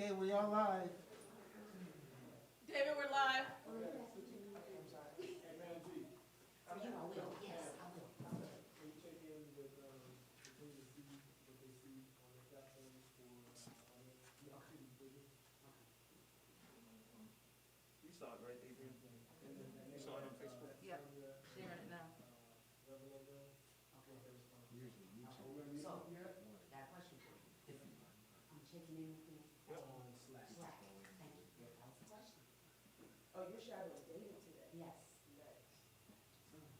Okay, we are live. David, we're live. For you, I will, yes, I will. Can you check in with, the team to see what they see on the platforms for, other, videos? You saw it, right, Adrian? You saw it on Facebook? Yep, sharing it now. Let them know. Okay. What their response is. Usually Are we gonna meet So, yet? got a question for you. I'm checking in with you. On Slack. Slack, thank you. That was the question. Oh, you're shadowing David today? Yes. Nice.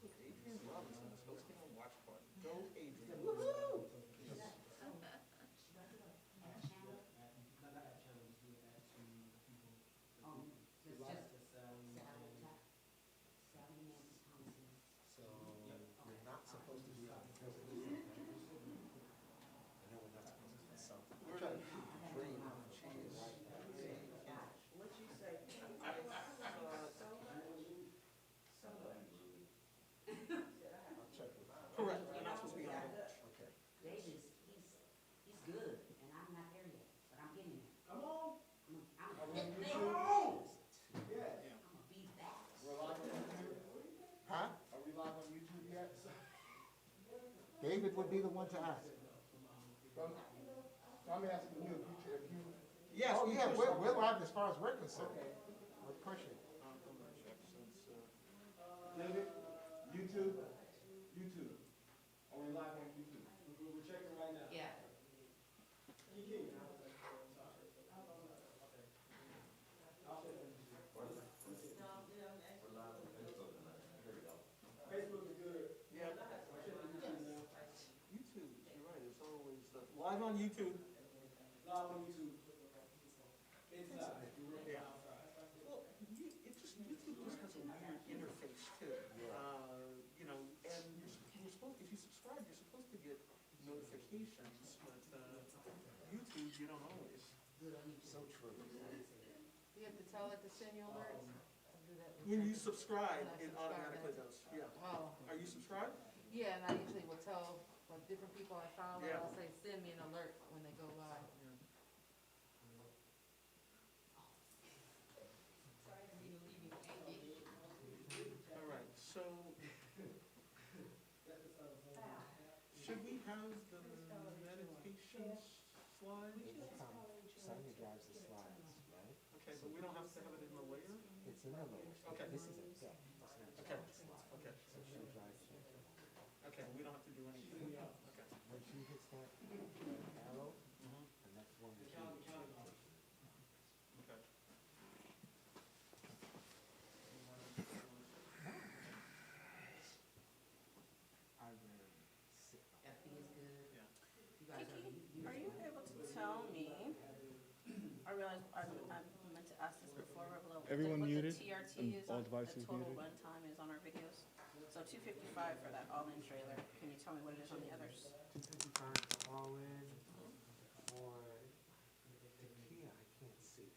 Look, Adrian Robinson is hosting a watch party. Go, Adrian. Woohoo! Yes. At Chandler? Not at channel, just do it at to the people. Just Sally. Sally, Sally and Thompson. So you're not supposed to be on the presentation. I know we're not supposed to consult. We're trying to train on the cheese. What'd you say? I'll check with you. Correct, you're not supposed to be on it. Okay. David, he's good, and I'm not there yet, but I'm getting there. Come on. I'm Are we on gonna YouTube? Yeah. be back. We're live on YouTube? Huh? Are we live on YouTube yet? David would be the one to ask. I'm asking you, if you. Yes. Oh, we yeah, just- we're live as far as we're concerned. Okay. We're pushing. I'm gonna check since, David, YouTube, YouTube. Are we live on YouTube? We're checking right now. Yeah. Kiki. I'll check in. Facebook is good. yeah, I'll check in YouTube now. YouTube, you're right, it's always, live on YouTube. Live on YouTube. Inside, you're working Yeah. outside. Well, YouTube just has a weird interface too. You know, and you're supposed, if you subscribe, you're supposed to get notifications, but, YouTube, you don't always. So true. You have to tell it to send you alerts? I'll do that When you second. subscribe, When I it subscribe, automatically then- does, yeah. Oh, Are you subscribed? yeah, and I usually will tell, like, different people I follow, Yeah. I'll say, send me an alert when they go live. All right, so should we have the meditation slides? Sonia drives the slides, right? Okay, but we don't have to have it in the layer? It's in the layer. Okay. This is a deck. It's not just Okay. a slide. Okay. So she'll drive it. Okay, we don't have to do anything. Okay. When she hits that arrow, Mhm. the next one is Okay. I rarely sit. FB is good. Yeah. You guys Are you able to tell me, I realize I meant to ask this before, but Everyone what muted the TRT and is, all the devices total muted. runtime is on our videos? So 255 for that all-in trailer, can you tell me what it is on the others? 255 all in for Takia, I can't see.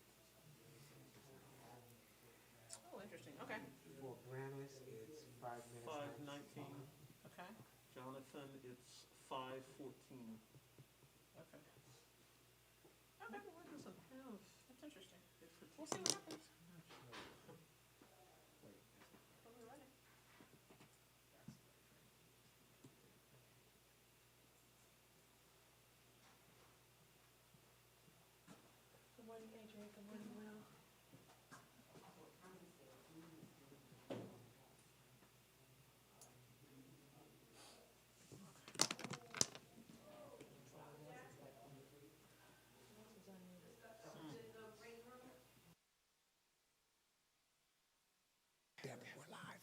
Oh, interesting, okay, For Brannis, it's 5 minutes. 5:19. okay, Jonathan, it's 5:14. okay, Why doesn't have that's interesting. it for We'll see what happens. Wait, When we're ready. Good morning, Adrian, good morning, Will. damn it, we're live.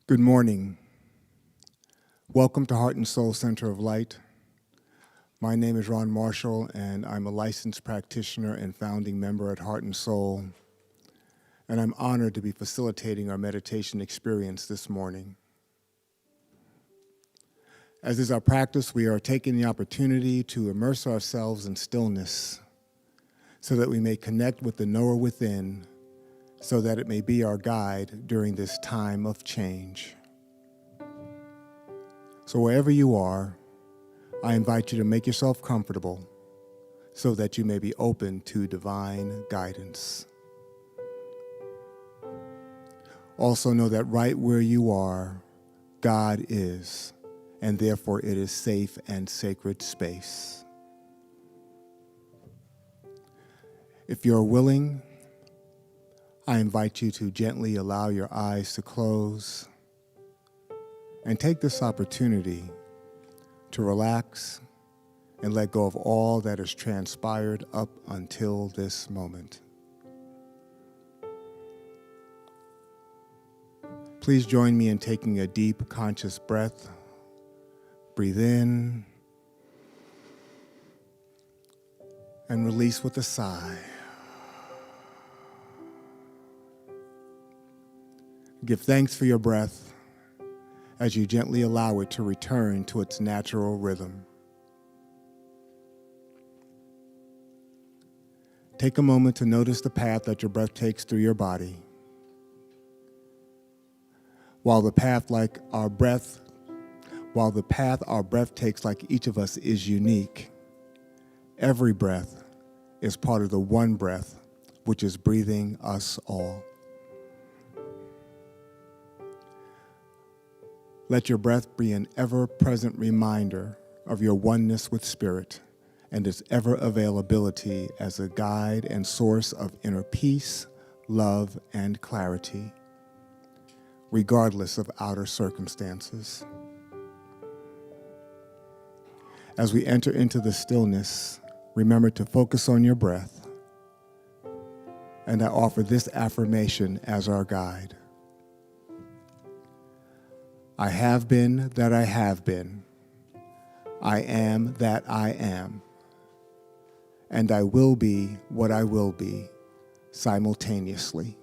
Good morning. Welcome to Heart and Soul Center of Light. My name is Ron Marshall, and I'm a licensed practitioner and founding member at Heart and Soul. And I'm honored to be facilitating our meditation experience this morning. As is our practice, we are taking the opportunity to immerse ourselves in stillness so that we may connect with the knower within, so that it may be our guide during this time of change. So wherever you are, I invite you to make yourself comfortable so that you may be open to divine guidance. Also know that right where you are, God is, and therefore it is safe and sacred space. If you're willing, I invite you to gently allow your eyes to close and take this opportunity to relax and let go of all that has transpired up until this moment. Please join me in taking a deep, conscious breath. Breathe in and release with a sigh. Give thanks for your breath as you gently allow it to return to its natural rhythm. Take a moment to notice the path that your breath takes through your body. While the path our breath takes like each of us is unique, every breath is part of the one breath which is breathing us all. Let your breath be an ever-present reminder of your oneness with Spirit and its ever-availability as a guide and source of inner peace, love, and clarity, regardless of outer circumstances. As we enter into the stillness, remember to focus on your breath, and I offer this affirmation as our guide. I have been that I have been. I am that I am. And I will be what I will be simultaneously.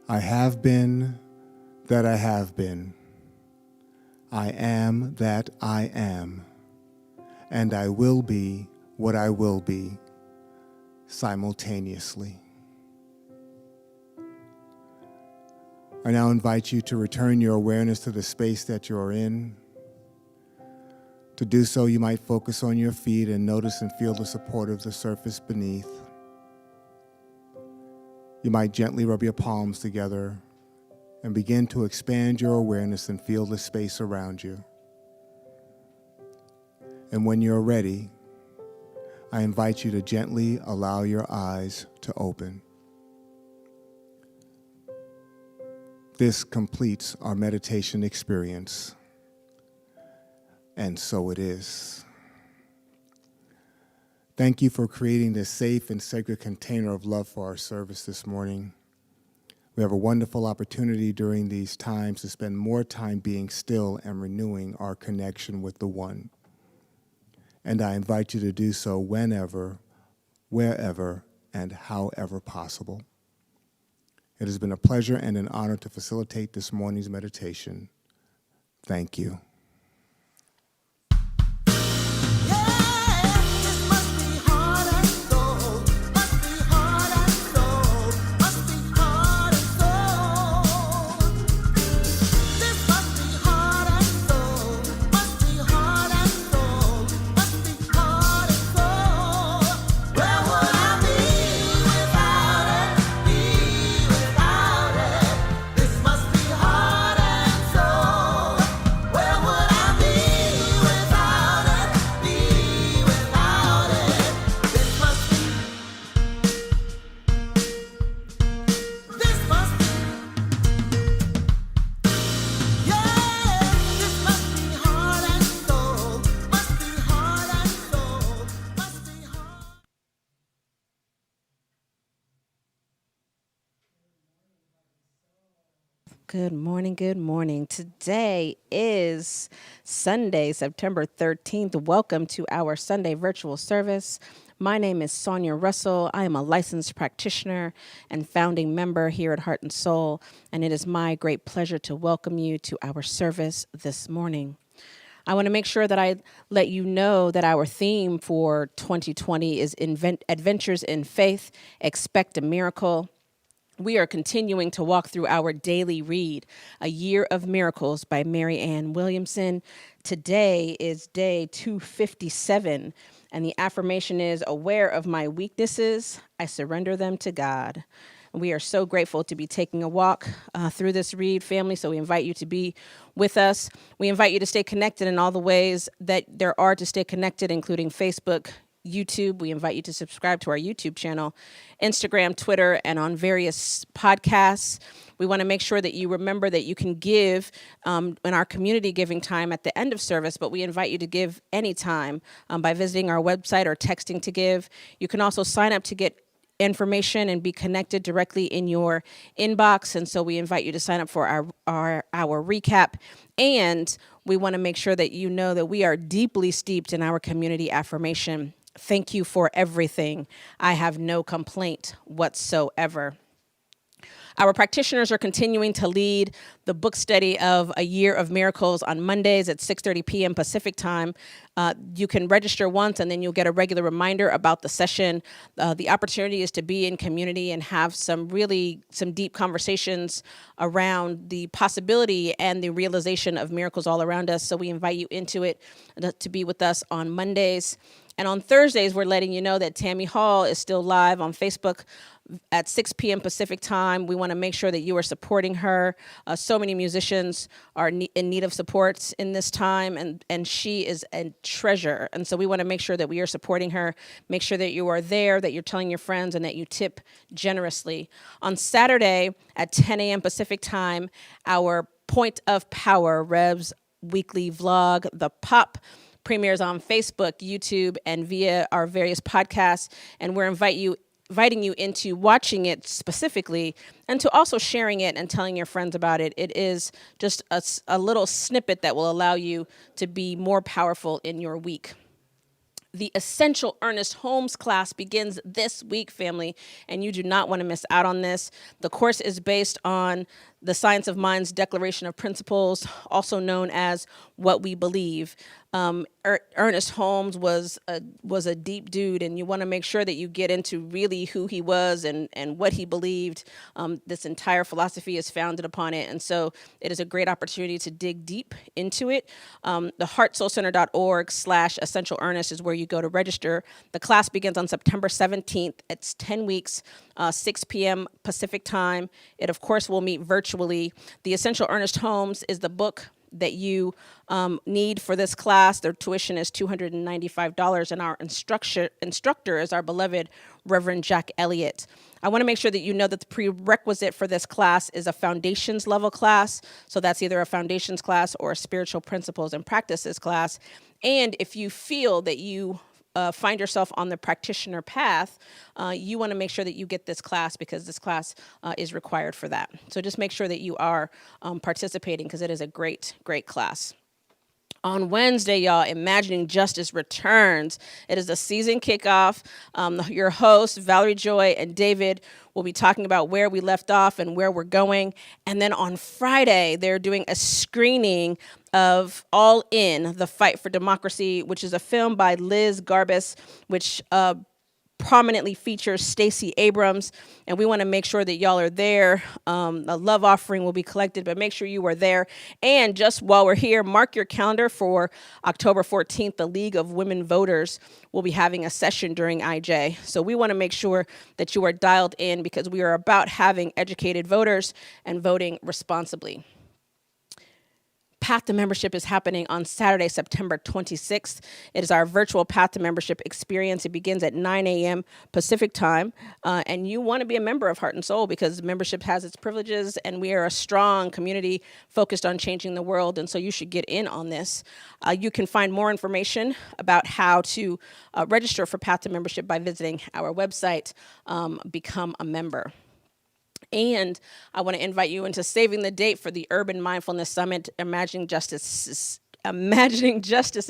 I have been that I have been. I am that I am. And I will be what I will be simultaneously. I now invite you to return your awareness to the space that you're in. To do so, you might focus on your feet and notice and feel the support of the surface beneath. You might gently rub your palms together and begin to expand your awareness and feel the space around you. And when you're ready, I invite you to gently allow your eyes to open. This completes our meditation experience. And so it is. Thank you for creating this safe and sacred container of love for our service this morning. We have a wonderful opportunity during these times to spend more time being still and renewing our connection with the One. And I invite you to do so whenever, wherever, and however possible. It has been a pleasure and an honor to facilitate this morning's meditation. Thank you. Good morning, good morning. Today is Sunday, September 13th. Welcome to our Sunday virtual service. My name is Sonia Russell. I am a licensed practitioner and founding member here at Heart and Soul, and it is my great pleasure to welcome you to our service this morning. I want to make sure that I let you know that our theme for 2020 is Adventures in Faith, Expect a Miracle. We are continuing to walk through our daily read, A Year of Miracles by Mary Ann Williamson. Today is day 257, and the affirmation is, aware of my weaknesses, I surrender them to God. We are so grateful to be taking a walk through this read, family, so we invite you to be with us. We invite you to stay connected in all the ways that there are to stay connected, including Facebook, YouTube. We invite you to subscribe to our YouTube channel, Instagram, Twitter, and on various podcasts. We want to make sure that you remember that you can give in our community giving time at the end of service, but we invite you to give anytime by visiting our website or texting to give. You can also sign up to get information and be connected directly in your inbox. And so we invite you to sign up for our recap. And we want to make sure that you know that we are deeply steeped in our community affirmation. Thank you for everything. I have no complaint whatsoever. Our practitioners are continuing to lead the book study of A Year of Miracles on Mondays at 6:30 p.m. Pacific time. You can register once and then you'll get a regular reminder about the session. The opportunity is to be in community and have some deep conversations around the possibility and the realization of miracles all around us. So we invite you into it to be with us on Mondays. And on Thursdays, we're letting you know that Tammy Hall is still live on Facebook at 6 p.m. Pacific time. We want to make sure that you are supporting her. So many musicians are in need of support in this time, and she is a treasure. And so we want to make sure that we are supporting her, make sure that you are there, that you're telling your friends, and that you tip generously. On Saturday at 10 a.m. Pacific time, our Point of Power, Rev's weekly vlog, The Pop, premieres on Facebook, YouTube, and via our various podcasts. And we're inviting you into watching it specifically and to also sharing it and telling your friends about it. It is just a little snippet that will allow you to be more powerful in your week. The Essential Ernest Holmes class begins this week, family, and you do not want to miss out on this. The course is based on the Science of Mind's Declaration of Principles, also known as What We Believe. Ernest Holmes was a deep dude, and you want to make sure that you get into really who he was and what he believed. This entire philosophy is founded upon it, and so it is a great opportunity to dig deep into it. The heartsoulcenter.org/Essential Ernest is where you go to register. The class begins on September 17th. It's 10 weeks, 6 p.m. Pacific time. It, of course, will meet virtually. The Essential Ernest Holmes is the book that you need for this class. Their tuition is $295, and our instructor is our beloved Reverend Jack Elliott. I want to make sure that you know that the prerequisite for this class is a foundations level class. So that's either a foundations class or a spiritual principles and practices class. And if you feel that you find yourself on the practitioner path, you want to make sure that you get this class, because this class is required for that. So just make sure that you are participating, because it is a great, great class. On Wednesday, y'all, Imagining Justice returns. It is the season kickoff. Your hosts, Valerie Joy and David, will be talking about where we left off and where we're going. And then on Friday, they're doing a screening of All In, The Fight for Democracy, which is a film by Liz Garbus, which prominently features Stacey Abrams, and we want to make sure that y'all are there. A love offering will be collected, but make sure you are there. And just while we're here, mark your calendar for October 14th. The League of Women Voters will be having a session during IJ. So we want to make sure that you are dialed in, because we are about having educated voters and voting responsibly. Path to Membership is happening on Saturday, September 26th. It is our virtual Path to Membership experience. It begins at 9 a.m. Pacific time. And you want to be a member of Heart and Soul, because membership has its privileges, and we are a strong community focused on changing the world. And so you should get in on this. You can find more information about how to register for Path to Membership by visiting our website, Become a Member. And I want to invite you into saving the date for the Urban Mindfulness Summit, Imagining Justice's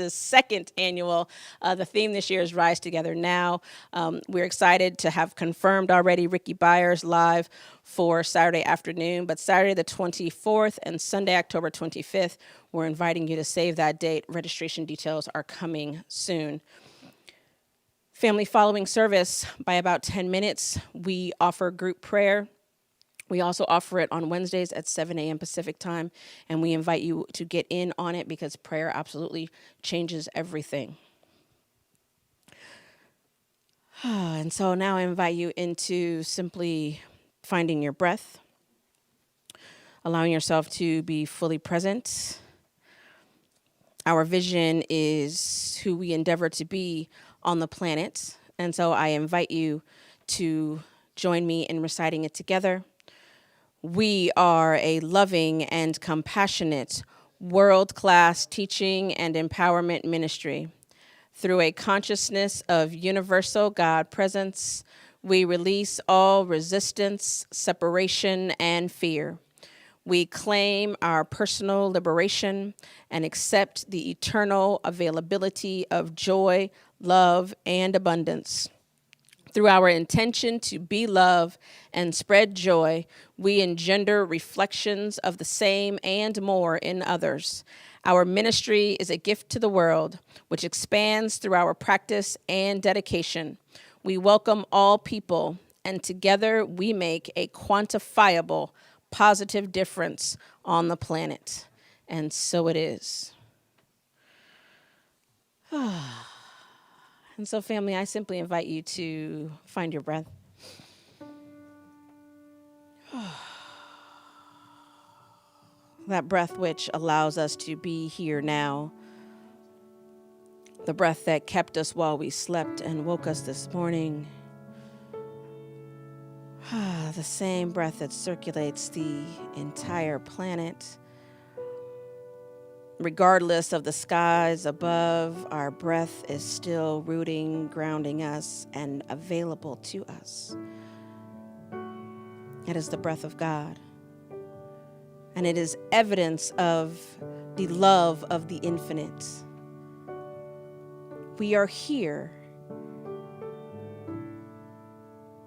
second annual. The theme this year is Rise Together Now. We're excited to have confirmed already Ricky Byers live for Saturday afternoon, but Saturday the 24th and Sunday, October 25th, we're inviting you to save that date. Registration details are coming soon. Family, following service by about 10 minutes, we offer group prayer. We also offer it on Wednesdays at 7 a.m. Pacific time, and we invite you to get in on it, because prayer absolutely changes everything. And so now I invite you into simply finding your breath, allowing yourself to be fully present. Our vision is who we endeavor to be on the planet, and so I invite you to join me in reciting it together. We are a loving and compassionate, world-class teaching and empowerment ministry. Through a consciousness of universal God presence, we release all resistance, separation, and fear. We claim our personal liberation and accept the eternal availability of joy, love, and abundance. Through our intention to be love and spread joy, we engender reflections of the same and more in others. Our ministry is a gift to the world, which expands through our practice and dedication. We welcome all people, and together we make a quantifiable, positive difference on the planet. And so it is. And so, family, I simply invite you to find your breath. That breath which allows us to be here now. The breath that kept us while we slept and woke us this morning. The same breath that circulates the entire planet. Regardless of the skies above, our breath is still rooting, grounding us, and available to us. It is the breath of God. And it is evidence of the love of the infinite. We are here,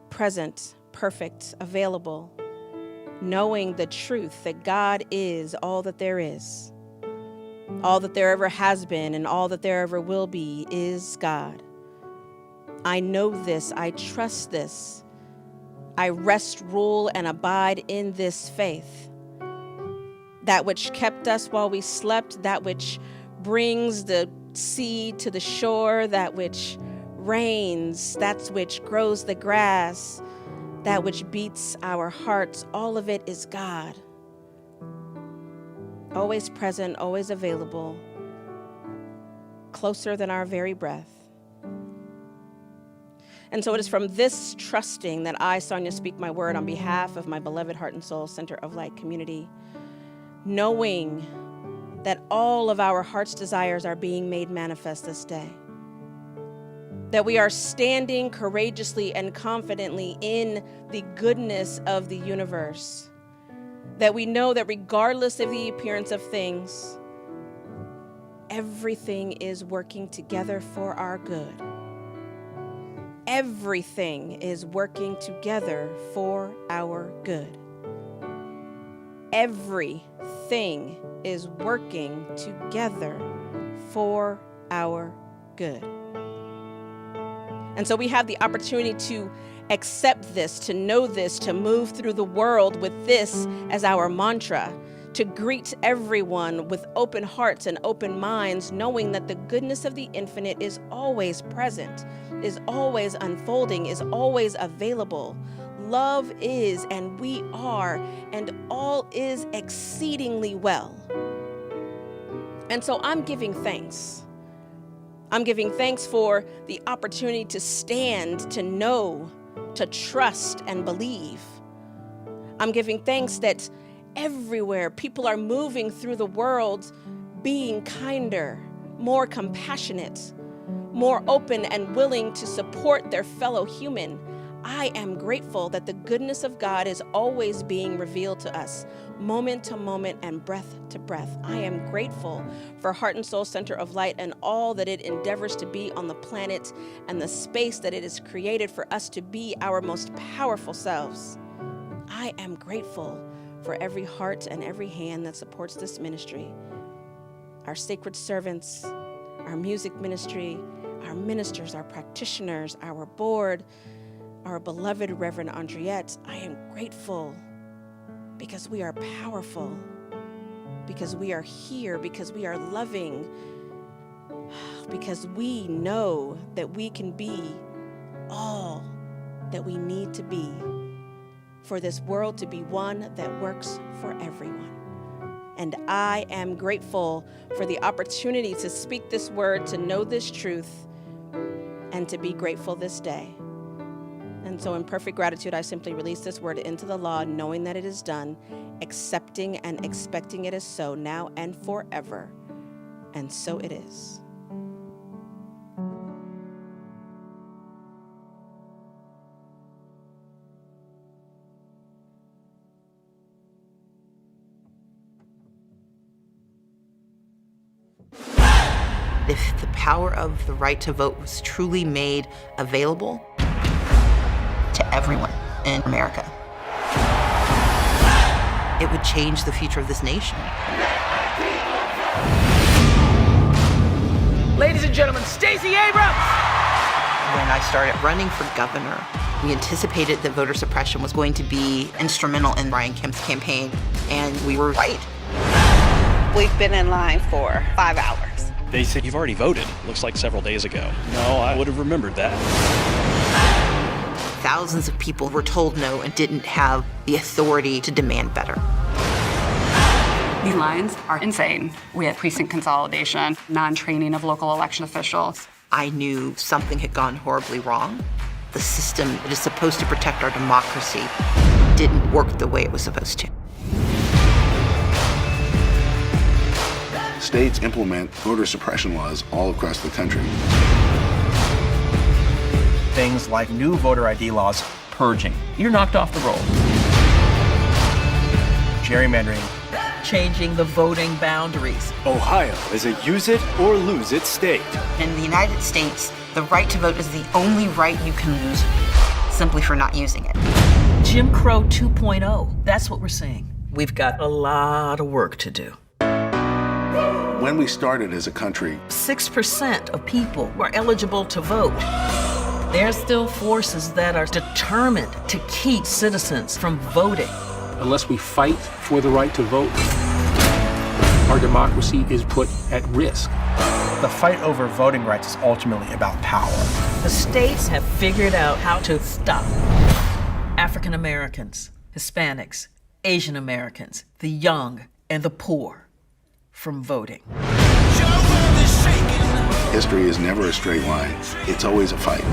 present, perfect, available, knowing the truth that God is all that there is. All that there ever has been and all that there ever will be is God. I know this, I trust this. I rest, rule, and abide in this faith. That which kept us while we slept, that which brings the sea to the shore, that which rains, that which grows the grass, that which beats our hearts, all of it is God. Always present, always available, closer than our very breath. And so it is from this trusting that I, Sonia, speak my word on behalf of my beloved Heart and Soul Center of Light community, knowing that all of our heart's desires are being made manifest this day. That we are standing courageously and confidently in the goodness of the universe. That we know that regardless of the appearance of things, everything is working together for our good. Everything is working together for our good. Everything is working together for our good. And so we have the opportunity to accept this, to know this, to move through the world with this as our mantra, to greet everyone with open hearts and open minds, knowing that the goodness of the infinite is always present, is always unfolding, is always available. Love is, and we are, and all is exceedingly well. And so I'm giving thanks. I'm giving thanks for the opportunity to stand, to know, to trust and believe. I'm giving thanks that everywhere people are moving through the world being kinder, more compassionate, more open and willing to support their fellow human. I am grateful that the goodness of God is always being revealed to us, moment to moment and breath to breath. I am grateful for Heart and Soul Center of Light and all that it endeavors to be on the planet and the space that it has created for us to be our most powerful selves. I am grateful for every heart and every hand that supports this ministry. Our sacred servants, our music ministry, our ministers, our practitioners, our board, our beloved Reverend Andriette. I am grateful because we are powerful, because we are here, because we are loving, because we know that we can be all that we need to be for this world to be one that works for everyone. And I am grateful for the opportunity to speak this word, to know this truth, and to be grateful this day. And so in perfect gratitude, I simply release this word into the law, knowing that it is done, accepting and expecting it is so now and forever. And so it is. If the power of the right to vote was truly made available to everyone in America, it would change the future of this nation. Ladies and gentlemen, Stacey Abrams! When I started running for governor, we anticipated that voter suppression was going to be instrumental in Brian Kemp's campaign, and we were right. We've been in line for 5 hours. They said, "You've already voted." Looks like several days ago. No, I would have remembered that. Thousands of people were told no and didn't have the authority to demand better. These lines are insane. We have precinct consolidation, non-training of local election officials. I knew something had gone horribly wrong. The system that is supposed to protect our democracy didn't work the way it was supposed to. States implement voter suppression laws all across the country. Things like new voter ID laws, purging. You're knocked off the roll. Gerrymandering, changing the voting boundaries. Ohio is a use it or lose it state. In the United States, the right to vote is the only right you can lose simply for not using it. Jim Crow 2.0, that's what we're seeing. We've got a lot of work to do. When we started as a country, 6% of people were eligible to vote. There are still forces that are determined to keep citizens from voting. Unless we fight for the right to vote, our democracy is put at risk. The fight over voting rights is ultimately about power. The states have figured out how to stop African Americans, Hispanics, Asian Americans, the young, and the poor from voting. history is never a straight line. It's always a fight.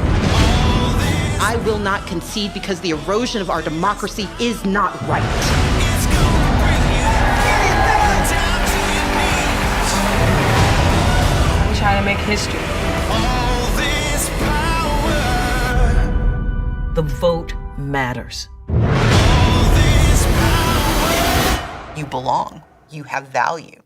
I will not concede because the erosion of our democracy is not right. We try to make history. The vote matters. You belong. You have value.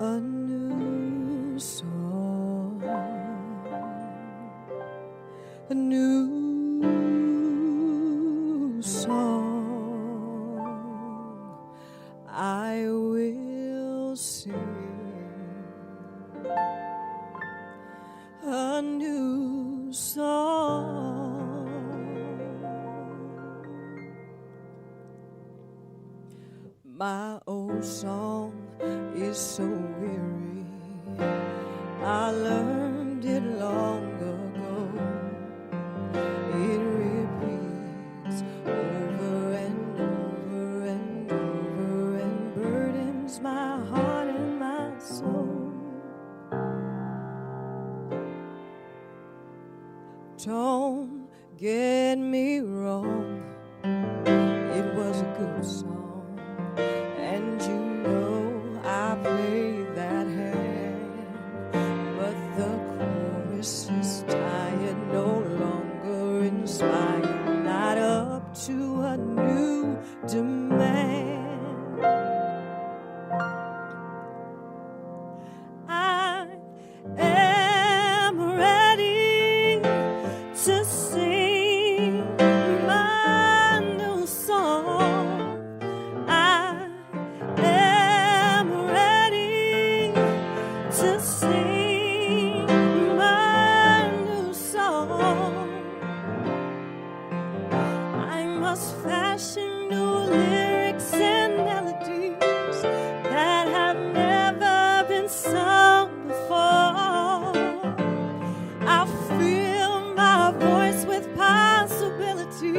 A new song, a new song I will sing, a new song. My old song is so weary, I learned it long ago. It repeats over and over and over and burdens my heart and my soul. Don't get me wrong, it was a good song, and you know I played that hand, but the chorus is tired, no longer inspired, not up to a new demand. I am ready to sing my new song. I am ready to sing my new song. I must fashion new lyrics and melodies that have never been sung before. I fill my voice with possibility,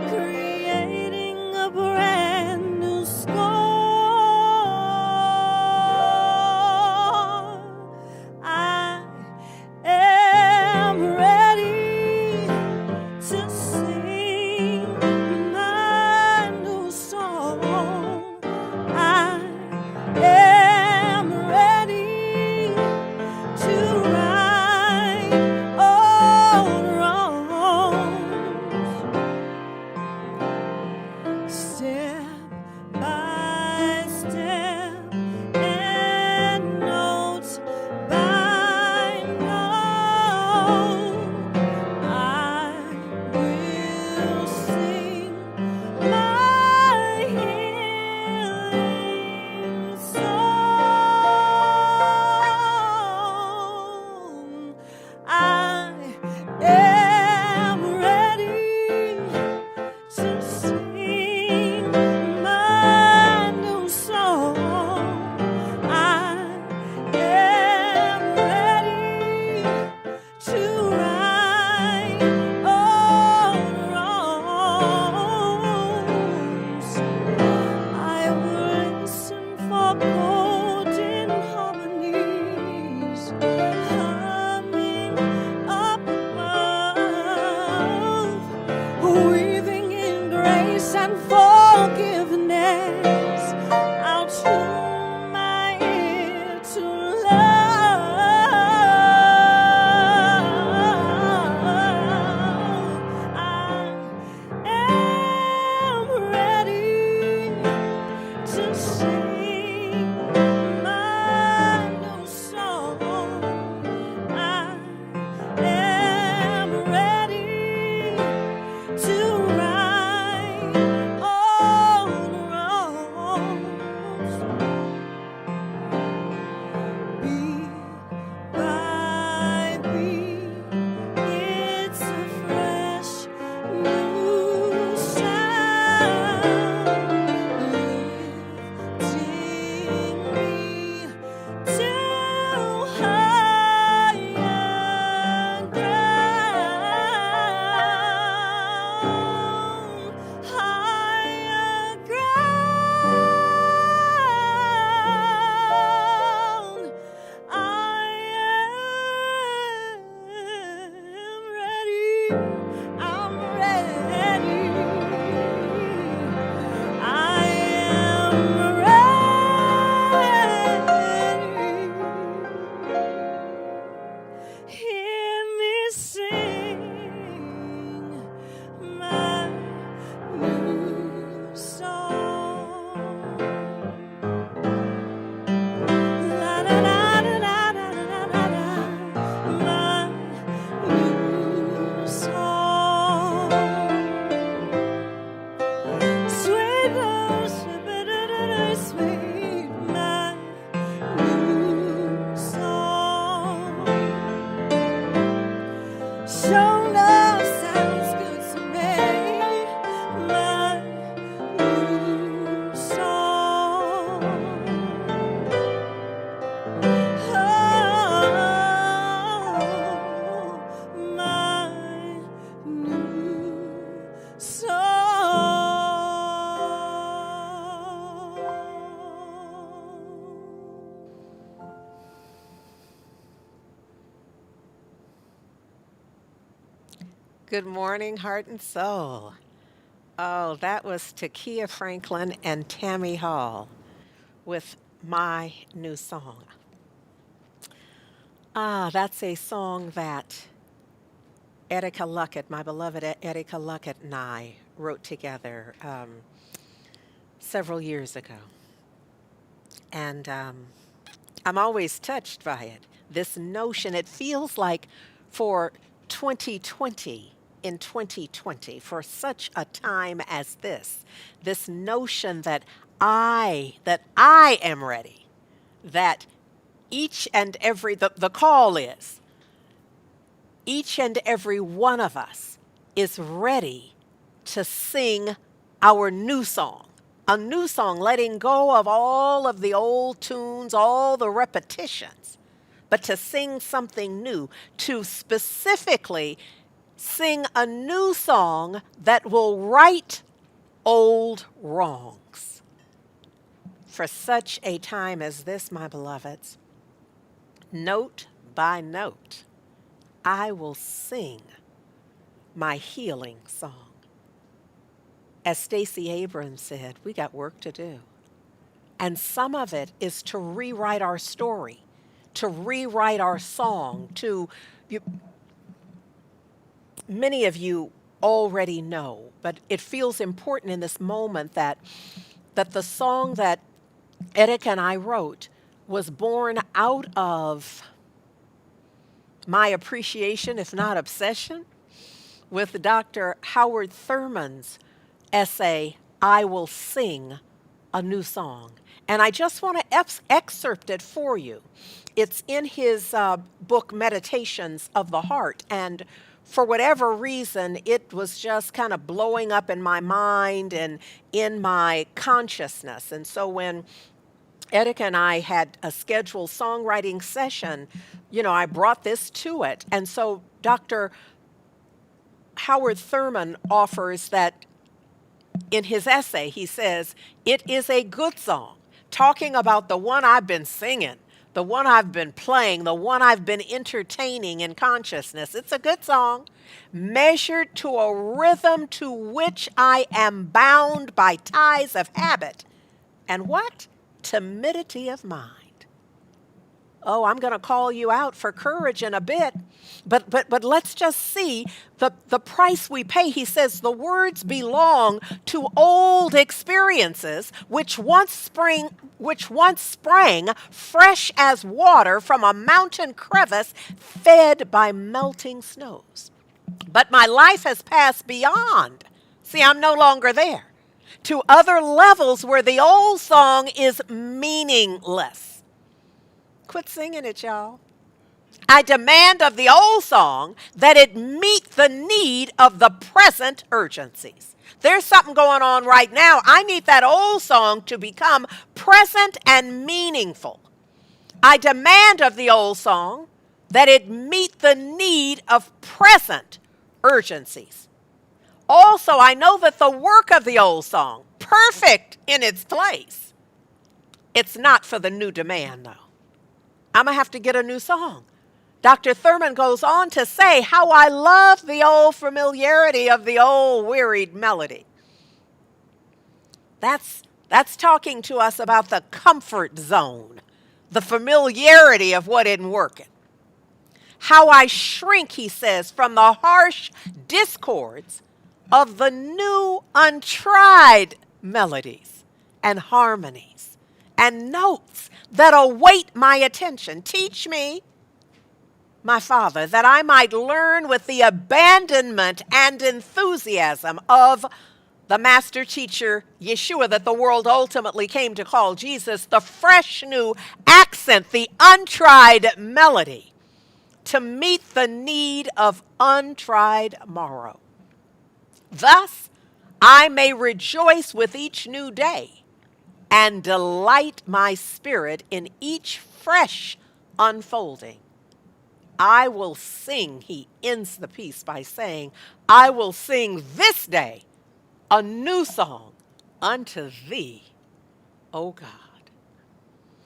creating a brand new score. I am ready to sing my new song. I am ready to right all wrongs. Step by step and note by note, I will sing my healing song. I am grace and forgiveness. I'll tune my ear to love. I am ready to sing my new song. I am ready to right all wrongs. Beat by beat, it's a fresh new sound, lifting me to higher ground, higher ground. I am ready. I'm ready. I am ready. Hear me sing my new song. La la la la la la la la la. My new song. Sweet love, sweet, my new song. Show love sounds good to me. My new song. Oh, my new song. Good morning, heart and soul. Oh, that was Takia Franklin and Tammy Hall with My New Song. That's a song that Erika Luckett, my beloved Erika Luckett, and I wrote together several years ago. And I'm always touched by it. This notion, it feels like for 2020, in 2020, for such a time as this notion that I am ready, that each and every, the call is, each and every one of us is ready to sing our new song. A new song, letting go of all of the old tunes, all the repetitions, but to sing something new, to specifically sing a new song that will right old wrongs. For such a time as this, my beloveds, note by note, I will sing my healing song. As Stacey Abrams said, we got work to do. And some of it is to rewrite our story, to rewrite our song, many of you already know, but it feels important in this moment that the song that Erika and I wrote was born out of my appreciation, if not obsession, with Dr. Howard Thurman's essay, I Will Sing a New Song. And I just want to excerpt it for you. It's in his book, Meditations of the Heart. And for whatever reason, it was just kind of blowing up in my mind and in my consciousness. And so when Erika and I had a scheduled songwriting session, I brought this to it. And so Dr. Howard Thurman offers that in his essay, he says, it is a good song, talking about the one I've been singing, the one I've been playing, the one I've been entertaining in consciousness. It's a good song. Measured to a rhythm to which I am bound by ties of habit. And what? Timidity of mind. Oh, I'm going to call you out for courage in a bit. But let's just see the price we pay. He says the words belong to old experiences which once sprang fresh as water from a mountain crevice fed by melting snows. But my life has passed beyond. See, I'm no longer there. To other levels where the old song is meaningless. Quit singing it, y'all. I demand of the old song that it meet the need of the present urgencies. There's something going on right now. I need that old song to become present and meaningful. I demand of the old song that it meet the need of present urgencies. Also, I know that the work of the old song, perfect in its place, it's not for the new demand, though. I'm going to have to get a new song. Dr. Thurman goes on to say how I love the old familiarity of the old wearied melody. That's talking to us about the comfort zone, the familiarity of what isn't working. How I shrink, he says, from the harsh discords of the new untried melodies and harmonies and notes that await my attention. Teach me, my Father, that I might learn with the abandonment and enthusiasm of the master teacher, Yeshua, that the world ultimately came to call Jesus, the fresh new accent, the untried melody, to meet the need of untried morrow. Thus, I may rejoice with each new day and delight my spirit in each fresh unfolding. I will sing, he ends the piece by saying, I will sing this day a new song unto thee, O God.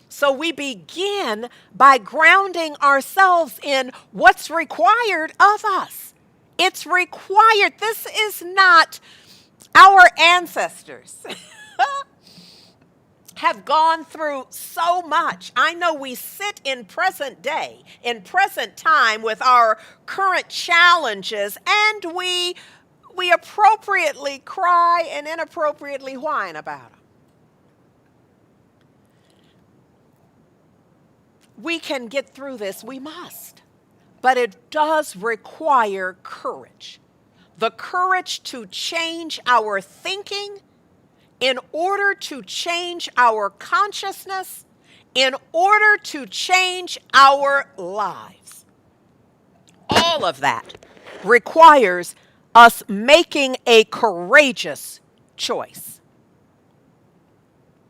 So we begin by grounding ourselves in what's required of us. It's required. This is not our ancestors. Have gone through so much. I know we sit in present day, in present time with our current challenges, and we appropriately cry and inappropriately whine about them. We can get through this, we must, but it does require courage. The courage to change our thinking, in order to change our consciousness, in order to change our lives. All of that requires us making a courageous choice.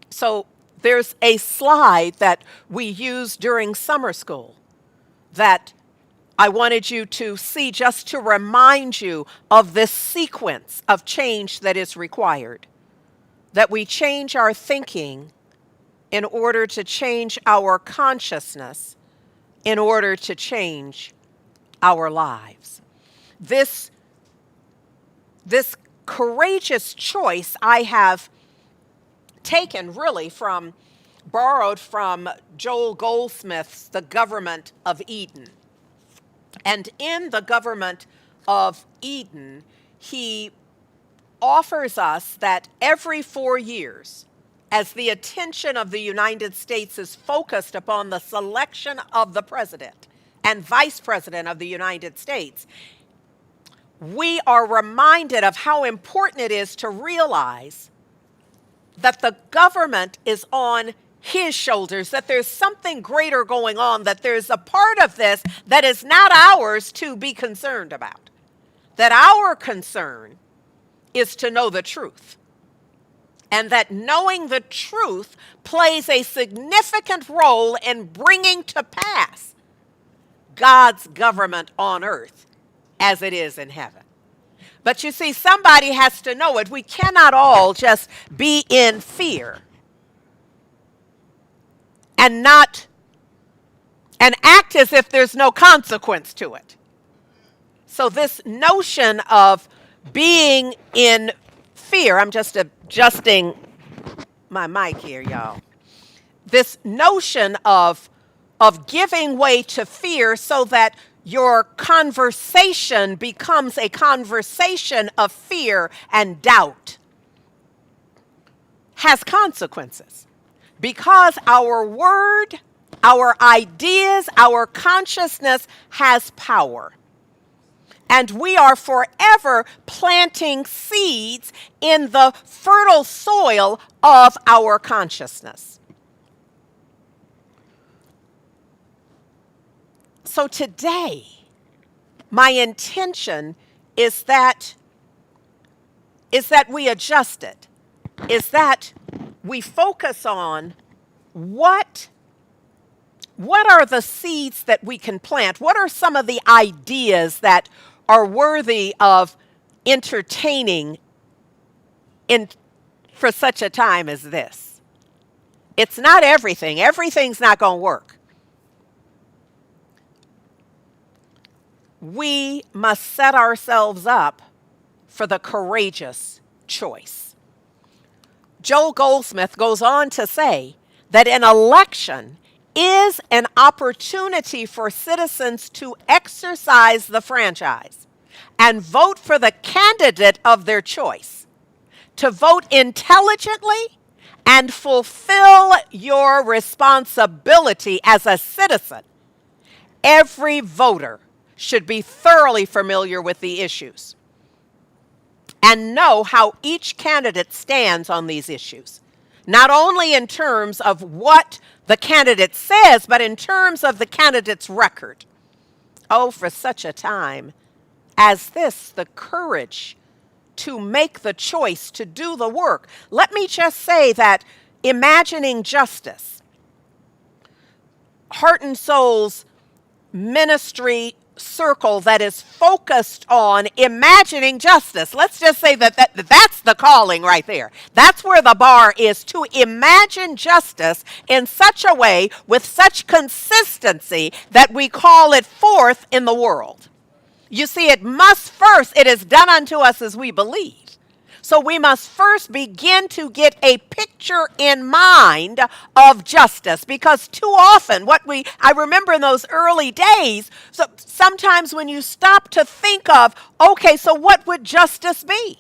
So there's a slide that we used during summer school that I wanted you to see just to remind you of this sequence of change that is required. That we change our thinking in order to change our consciousness, in order to change our lives. This courageous choice I have taken really borrowed from Joel Goldsmith's The Government of Eden. And in The Government of Eden, he offers us that every 4 years, as the attention of the United States is focused upon the selection of the president and vice president of the United States, we are reminded of how important it is to realize that the government is on his shoulders, that there's something greater going on, that there's a part of this that is not ours to be concerned about. That our concern is to know the truth. And that knowing the truth plays a significant role in bringing to pass God's government on earth as it is in heaven. But you see, somebody has to know it. We cannot all just be in fear and not and act as if there's no consequence to it. So this notion of being in fear, I'm just adjusting my mic here, y'all. This notion of giving way to fear so that your conversation becomes a conversation of fear and doubt has consequences. Because our word, our ideas, our consciousness has power. And we are forever planting seeds in the fertile soil of our consciousness. So today, my intention is that we adjust it, is that we focus on what are the seeds that we can plant? What are some of the ideas that are worthy of entertaining for such a time as this? It's not everything. Everything's not going to work. We must set ourselves up for the courageous choice. Joel Goldsmith goes on to say that an election is an opportunity for citizens to exercise the franchise and vote for the candidate of their choice, to vote intelligently and fulfill your responsibility as a citizen. Every voter should be thoroughly familiar with the issues and know how each candidate stands on these issues, not only in terms of what the candidate says, but in terms of the candidate's record. Oh, for such a time as this, the courage to make the choice, to do the work. Let me just say that Imagining Justice, Heart and Soul's ministry circle that is focused on imagining justice. Let's just say that's the calling right there. That's where the bar is, to imagine justice in such a way, with such consistency, that we call it forth in the world. You see, it is done unto us as we believe. So we must first begin to get a picture in mind of justice, because too often I remember in those early days, so sometimes when you stop to think of, okay, so what would justice be?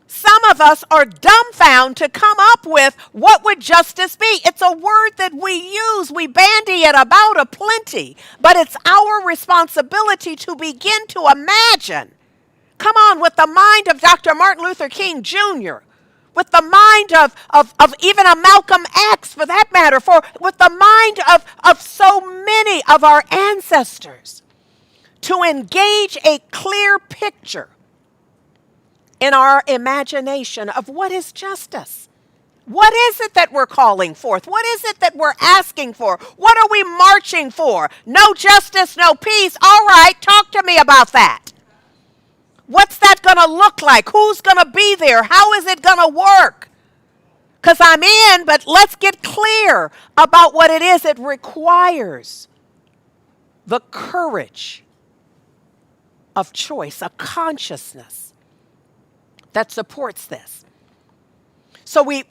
Some of us are dumbfounded to come up with what would justice be. It's a word that we use, we bandy it about aplenty, but it's our responsibility to begin to imagine. Come on, with the mind of Dr. Martin Luther King Jr., with the mind of even a Malcolm X, for that matter, with the mind of so many of our ancestors, to engage a clear picture in our imagination of what is justice. What is it that we're calling forth? What is it that we're asking for? What are we marching for? No justice, no peace. All right, talk to me about that. What's that going to look like? Who's going to be there? How is it going to work? Because I'm in, but let's get clear about what it is. It requires the courage of choice, a consciousness that supports this. So we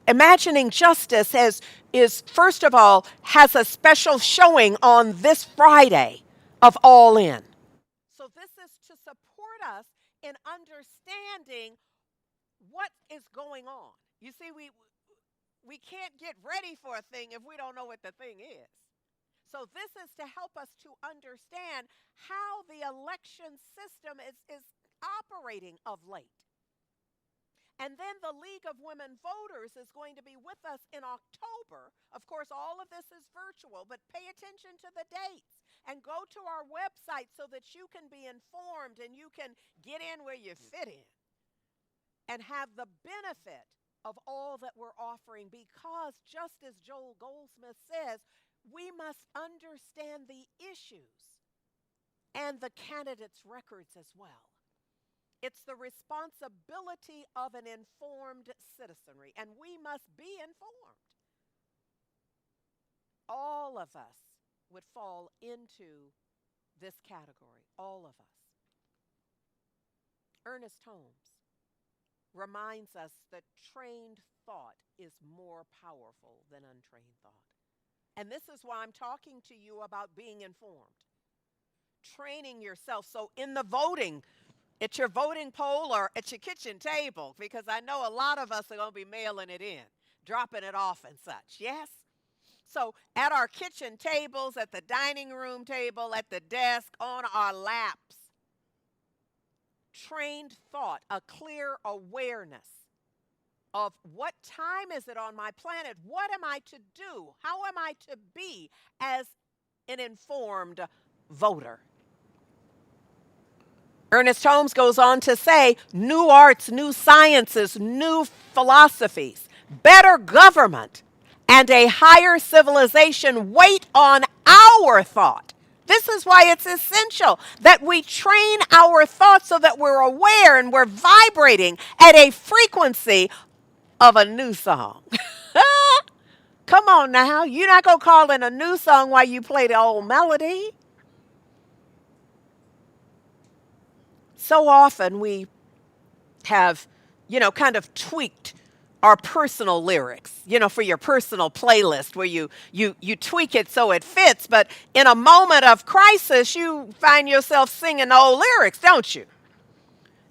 Imagining Justice is first of all, has a special showing on this Friday of All In. So this is to support us in understanding what is going on. You see, we can't get ready for a thing if we don't know what the thing is. So this is to help us to understand how the election system is operating of late. And then the League of Women Voters is going to be with us in October. Of course, all of this is virtual, but pay attention to the dates and go to our website so that you can be informed and you can get in where you fit in and have the benefit of all that we're offering, because just as Joel Goldsmith says, we must understand the issues and the candidates' records as well. It's the responsibility of an informed citizenry, and we must be informed. All of us would fall into this category, all of us. Ernest Holmes reminds us that trained thought is more powerful than untrained thought. And this is why I'm talking to you about being informed. Training yourself. So in the voting, at your voting poll or at your kitchen table, because I know a lot of us are going to be mailing it in, dropping it off and such, yes? So at our kitchen tables, at the dining room table, at the desk, on our laps, trained thought, a clear awareness of what time is it on my planet? What am I to do? How am I to be as an informed voter? Ernest Holmes goes on to say, new arts, new sciences, new philosophies, better government, and a higher civilization wait on our thought. This is why it's essential that we train our thoughts so that we're aware and we're vibrating at a frequency of a new song. Come on now, you're not going to call in a new song while you play the old melody. So often we have, kind of tweaked our personal lyrics, for your personal playlist where you tweak it so it fits. But in a moment of crisis, you find yourself singing old lyrics, don't you?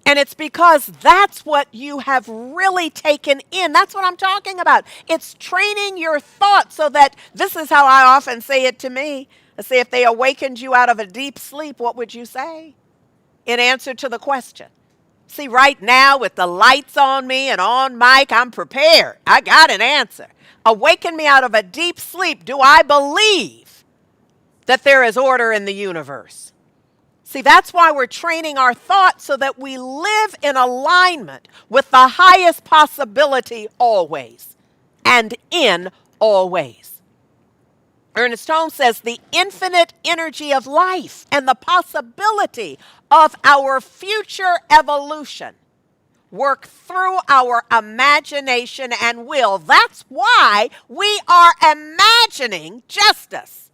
And it's because that's what you have really taken in. That's what I'm talking about. It's training your thoughts so that this is how I often say it to me. I say, if they awakened you out of a deep sleep, what would you say? In answer to the question. See, right now with the lights on me and on mic, I'm prepared. I got an answer. Awaken me out of a deep sleep. Do I believe that there is order in the universe? See, that's why we're training our thoughts so that we live in alignment with the highest possibility always and in all ways. Ernest Holmes says the infinite energy of life and the possibility of our future evolution work through our imagination and will. That's why we are imagining justice.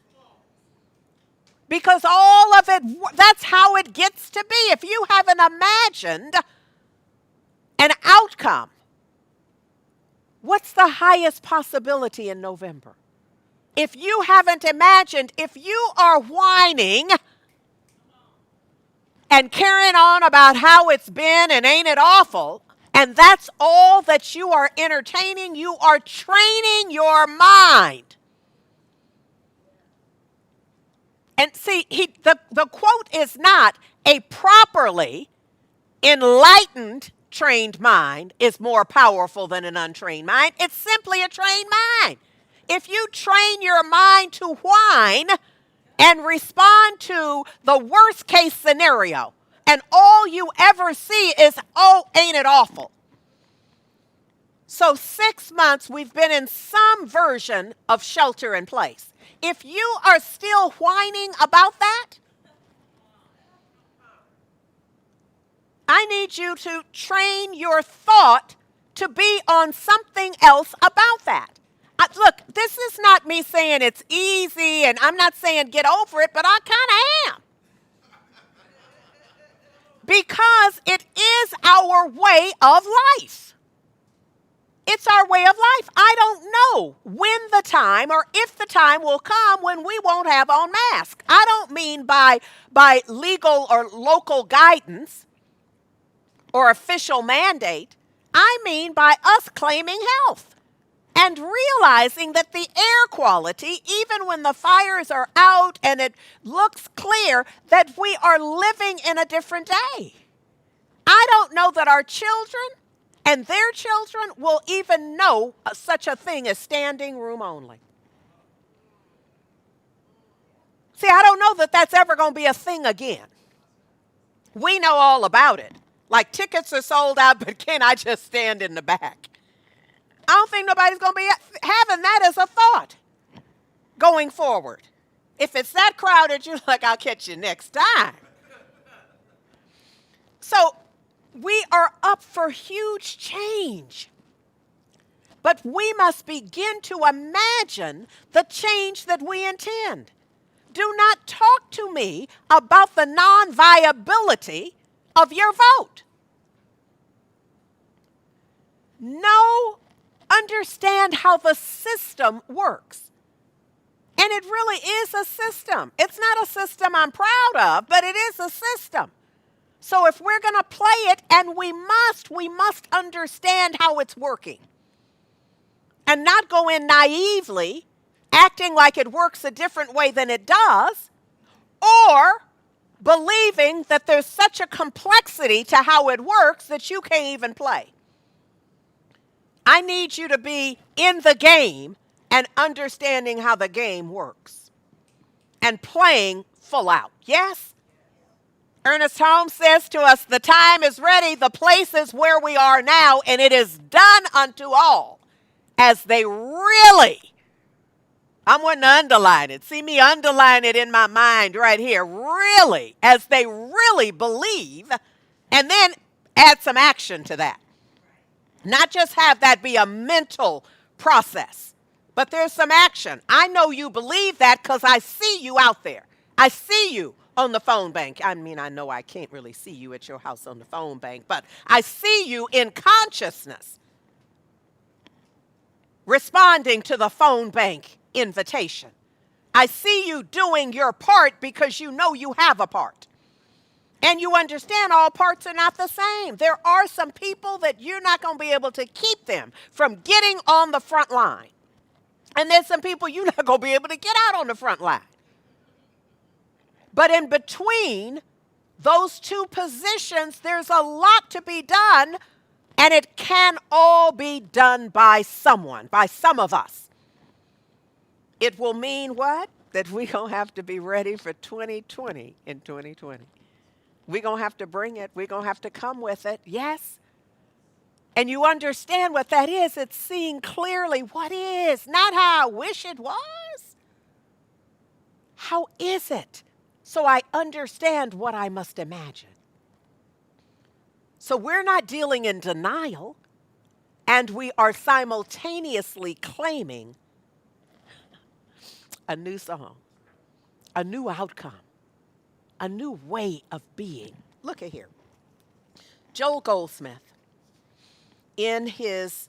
Because all of it, that's how it gets to be. If you haven't imagined an outcome, what's the highest possibility in November? If you haven't imagined, if you are whining and carrying on about how it's been and ain't it awful, and that's all that you are entertaining, you are training your mind. And see, the quote is not a properly enlightened, trained mind is more powerful than an untrained mind. It's simply a trained mind. If you train your mind to whine and respond to the worst case scenario, and all you ever see is, oh, ain't it awful? So 6 months we've been in some version of shelter in place. If you are still whining about that, I need you to train your thought to be on something else about that. Look, this is not me saying it's easy, and I'm not saying get over it, but I kind of am. Because it is our way of life. It's our way of life. I don't know when the time or if the time will come when we won't have on masks. I don't mean by legal or local guidance or official mandate. I mean by us claiming health. And realizing that the air quality, even when the fires are out and it looks clear, that we are living in a different day. I don't know that our children and their children will even know such a thing as standing room only. See, I don't know that that's ever going to be a thing again. We know all about it. Like tickets are sold out, but can I just stand in the back? I don't think nobody's going to be having that as a thought going forward. If it's that crowded, you're like, I'll catch you next time. So we are up for huge change. But we must begin to imagine the change that we intend. do not talk to me about the non-viability of your vote. No, understand how the system works. And it really is a system. It's not a system I'm proud of, but it is a system. So if we're going to play it, and we must understand how it's working. And not go in naively, acting like it works a different way than it does, or believing that there's such a complexity to how it works that you can't even play. I need you to be in the game and understanding how the game works and playing full out. Yes? Ernest Holmes says to us, the time is ready, the place is where we are now, and it is done unto all as they really, I'm wanting to underline it. See me underline it in my mind right here. Really, as they really believe, and then add some action to that. Not just have that be a mental process, but there's some action. I know you believe that because I see you out there. I see you on the phone bank. I mean, I know I can't really see you at your house on the phone bank, but I see you in consciousness responding to the phone bank invitation. I see you doing your part because you know you have a part. And you understand all parts are not the same. There are some people that you're not going to be able to keep them from getting on the front line. And there's some people you're not going to be able to get out on the front line. But in between those two positions, there's a lot to be done, and it can all be done by someone, by some of us. It will mean what? That we're going to have to be ready for 2020 in 2020. We're going to have to bring it. We're going to have to come with it. Yes. And you understand what that is. It's seeing clearly what is, not how I wish it was. How is it? So I understand what I must imagine. So we're not dealing in denial, and we are simultaneously claiming a new song, a new outcome, a new way of being. Look at here. Joel Goldsmith, it's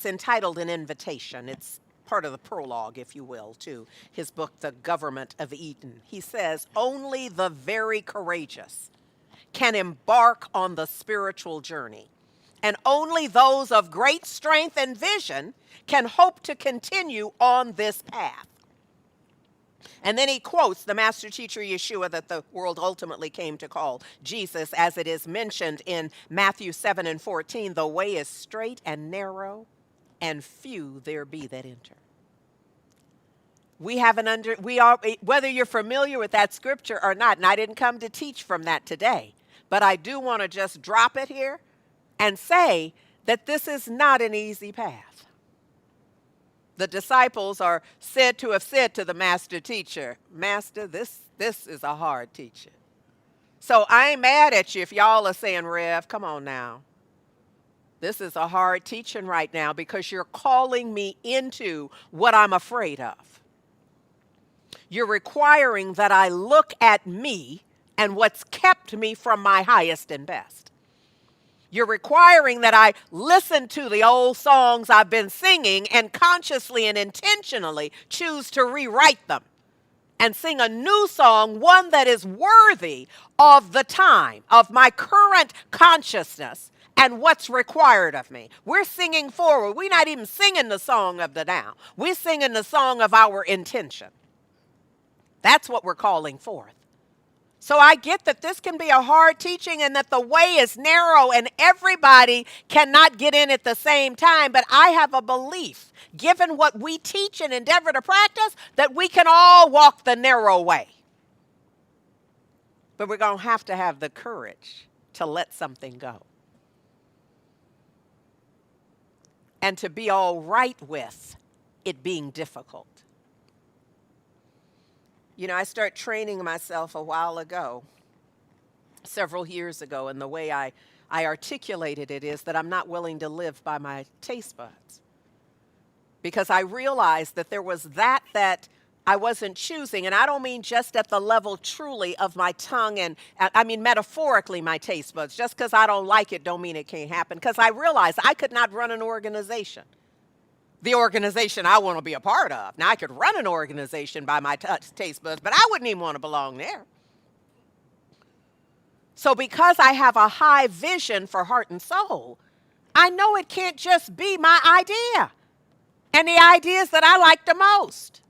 entitled An Invitation. It's part of the prologue, if you will, to his book, The Government of Eden. He says, only the very courageous can embark on the spiritual journey, and only those of great strength and vision can hope to continue on this path. And then he quotes the master teacher Yeshua that the world ultimately came to call Jesus, as it is mentioned in Matthew 7:14, the way is straight and narrow, and few there be that enter. Whether you're familiar with that scripture or not, and I didn't come to teach from that today, but I do want to just drop it here and say that this is not an easy path. The disciples are said to have said to the master teacher, Master, this is a hard teacher. So I ain't mad at you if y'all are saying, Rev, come on now. This is a hard teaching right now because you're calling me into what I'm afraid of. You're requiring that I look at me and what's kept me from my highest and best. You're requiring that I listen to the old songs I've been singing and consciously and intentionally choose to rewrite them and sing a new song, one that is worthy of the time, of my current consciousness and what's required of me. We're singing forward. We're not even singing the song of the now. We're singing the song of our intention. That's what we're calling forth. So I get that this can be a hard teaching and that the way is narrow and everybody cannot get in at the same time. But I have a belief, given what we teach and endeavor to practice, that we can all walk the narrow way. But we're going to have the courage to let something go. And to be all right with it being difficult. You know, I started training myself a while ago, several years ago, and the way I articulated it is that I'm not willing to live by my taste buds. Because I realized that there was that I wasn't choosing, and I don't mean just at the level truly of my tongue, and I mean metaphorically my taste buds. Just because I don't like it don't mean it can't happen, because I realized I could not run an organization. The organization I want to be a part of. Now, I could run an organization by my taste buds, but I wouldn't even want to belong there. So because I have a high vision for heart and soul, I know it can't just be my idea and the ideas that I like the most.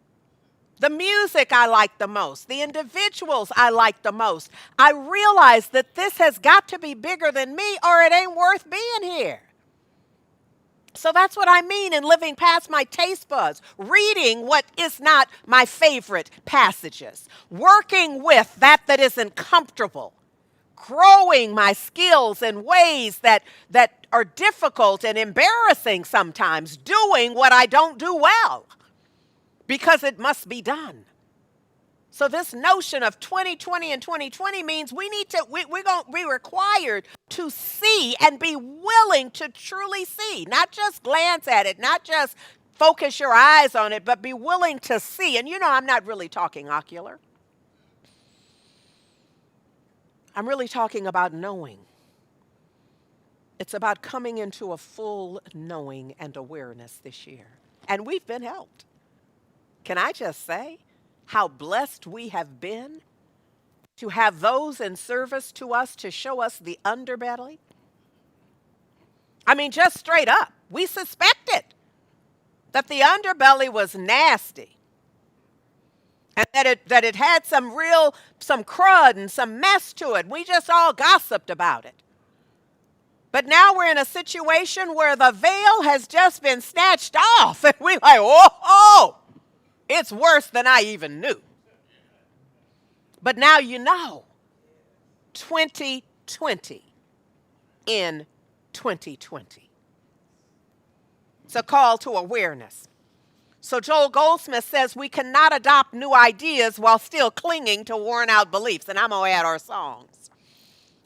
The music I like the most, the individuals I like the most. I realize that this has got to be bigger than me or it ain't worth being here. So that's what I mean in living past my taste buds, reading what is not my favorite passages, working with that isn't comfortable, growing my skills in ways that are difficult and embarrassing sometimes, doing what I don't do well because it must be done. So this notion of 2020 and 2020 means we're going to be required to see and be willing to truly see, not just glance at it, not just focus your eyes on it, but be willing to see. And I'm not really talking ocular. I'm really talking about knowing. It's about coming into a full knowing and awareness this year. And we've been helped. Can I just say how blessed we have been to have those in service to us to show us the underbelly? I mean, just straight up, we suspected that the underbelly was nasty and that it had some crud and some mess to it. We just all gossiped about it. But now we're in a situation where the veil has just been snatched off and we're like, oh, it's worse than I even knew. But now 2020 in 2020. It's a call to awareness. So Joel Goldsmith says we cannot adopt new ideas while still clinging to worn out beliefs. And I'm going to add our songs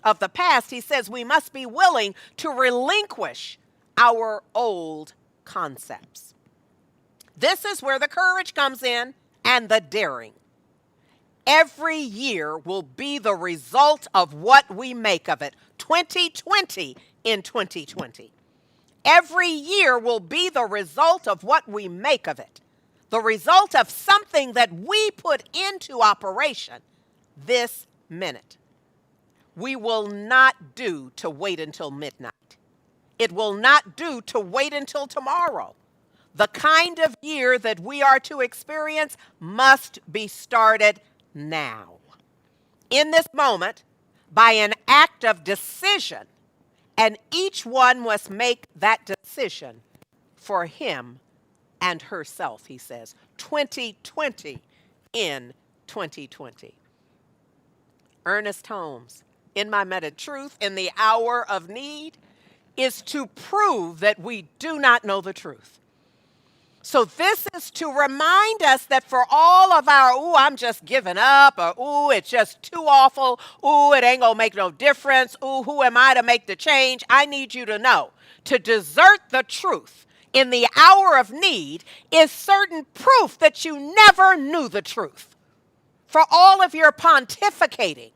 of the past. He says we must be willing to relinquish our old concepts. This is where the courage comes in and the daring. Every year will be the result of what we make of it. 2020 in 2020. Every year will be the result of what we make of it. The result of something that we put into operation this minute. We will not do to wait until midnight. It will not do to wait until tomorrow. The kind of year that we are to experience must be started now. In this moment, by an act of decision, and each one must make that decision for him and herself, he says. 2020 in 2020. Ernest Holmes, in my truth in the hour of need, is to prove that we do not know the truth. So this is to remind us that for all of our, I'm just giving up, or it's just too awful, it ain't gonna make no difference, who am I to make the change? I need you to know, to desert the truth in the hour of need is certain proof that you never knew the truth. For all of your pontificating,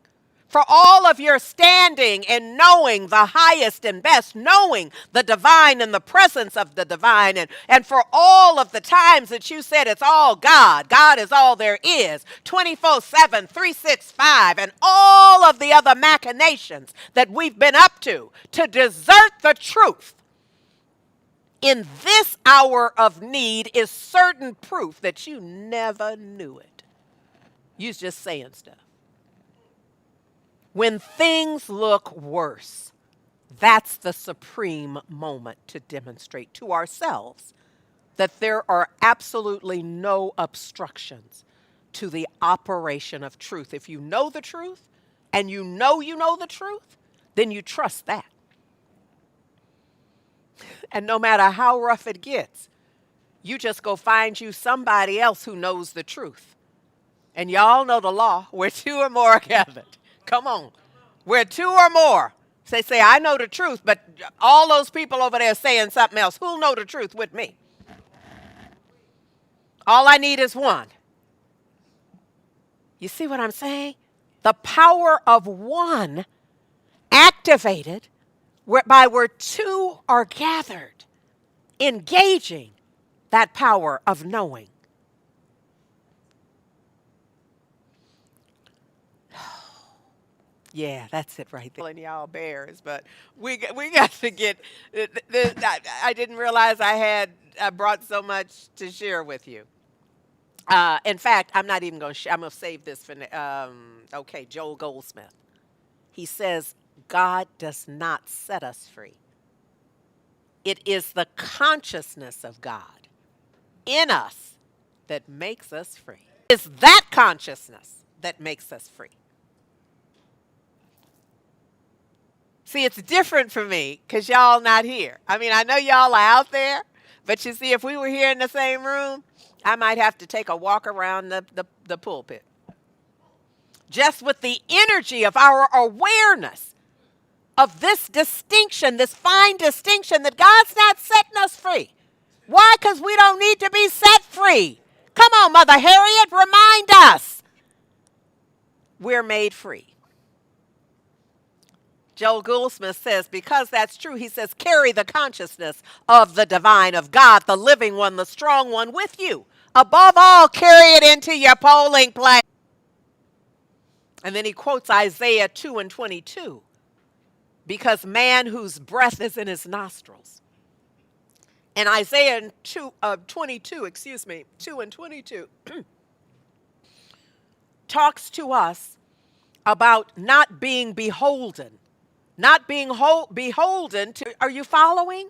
for all of your standing and knowing the highest and best, knowing the divine and the presence of the divine, and for all of the times that you said it's all God, God is all there is, 24/7, 365, and all of the other machinations that we've been up to desert the truth in this hour of need is certain proof that you never knew it. You was just saying stuff. When things look worse, that's the supreme moment to demonstrate to ourselves that there are absolutely no obstructions to the operation of truth. If you know the truth and you know the truth, then you trust that. And no matter how rough it gets, you just go find you somebody else who knows the truth. And y'all know the law, where two or more are gathered. Come on. Where two or more. They say, I know the truth, but all those people over there saying something else. Who'll know the truth with me? All I need is one. You see what I'm saying? The power of one activated whereby where two are gathered, engaging that power of knowing. Yeah, that's it right there. Y'all bears, but we got to get. I didn't realize I brought so much to share with you. In fact, I'm not even going to. I'm going to save this for. Okay, Joel Goldsmith. He says, God does not set us free. It is the consciousness of God in us that makes us free. It's that consciousness that makes us free. See, it's different for me because y'all not here. I mean, I know y'all are out there, but you see, if we were here in the same room, I might have to take a walk around the pulpit. Just with the energy of our awareness of this distinction, this fine distinction that God's not setting us free. Why? Because we don't need to be set free. Come on, Mother Harriet, remind us. We're made free. Joel Goldsmith says, because that's true, he says, carry the consciousness of the divine, of God, the living one, the strong one with you. Above all, carry it into your polling place. And then he quotes Isaiah 2:22, because man whose breath is in his nostrils. And Isaiah 2:22 talks to us about not being beholden. Not being beholden to, are you following?